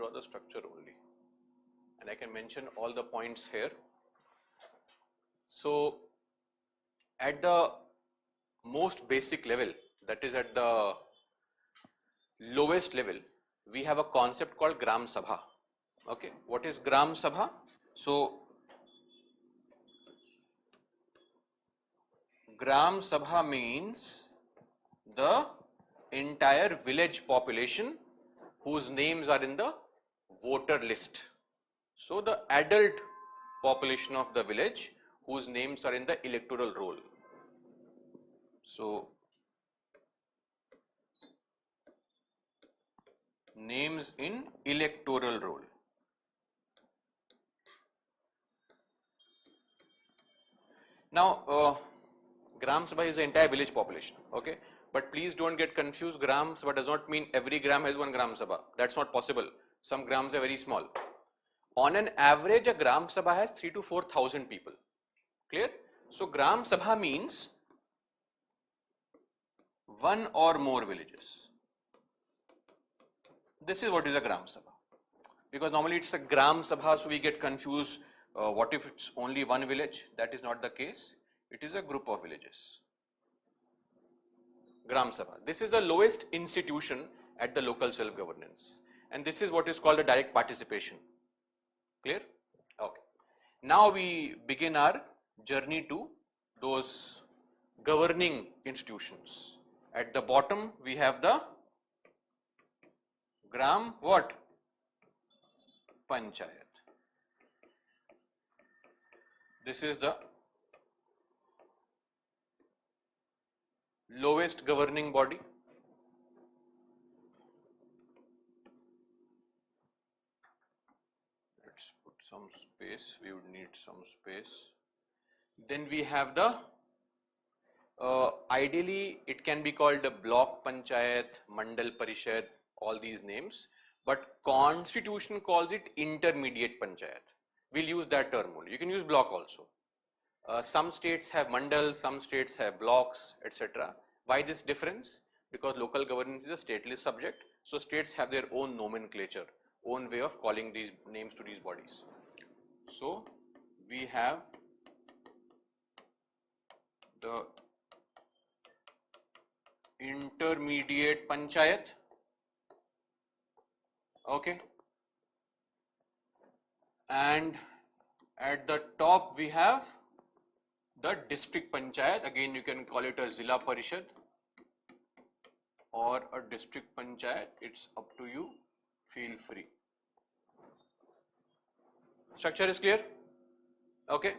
draw the structure only, and I can mention all the points here. So at the most basic level, that is at the lowest level, we have a concept called Gram Sabha. Okay, what is Gram Sabha? So Gram Sabha means the entire village population whose names are in the voter list. So the adult population of the village whose names are in the electoral roll. So names in electoral roll. Now Gram Sabha is the entire village population, okay? But please don't get confused. Gram Sabha does not mean every gram has one Gram Sabha. That's not possible. Some grams are very small. On an average, a Gram Sabha has 3,000 to 4,000 people. Clear? So Gram Sabha means one or more villages. This is what is a Gram Sabha. Because normally it's a Gram Sabha, so we get confused. What if it's only one village? That is not the case. It is a group of villages. Gram Sabha. This is the lowest institution at the local self-governance. And this is what is called a direct participation. Clear? Okay. Now we begin our journey to those governing institutions. At the bottom we have the Gram what? Panchayat. This is the lowest governing body. Let's put some space, we would need some space. Then we have the, ideally it can be called a block panchayat, mandal parishad, all these names, but constitution calls it intermediate panchayat. We'll use that term only. You can use block also. Some states have mandals, some states have blocks, etc. Why this difference? Because local governance is a stateless subject, so states have their own nomenclature, own way of calling these names to these bodies. So we have the intermediate panchayat, okay, and at the top we have the district panchayat. Again you can call it a Zilla Parishad or a district panchayat, it's up to you, feel free. Structure is clear? Okay.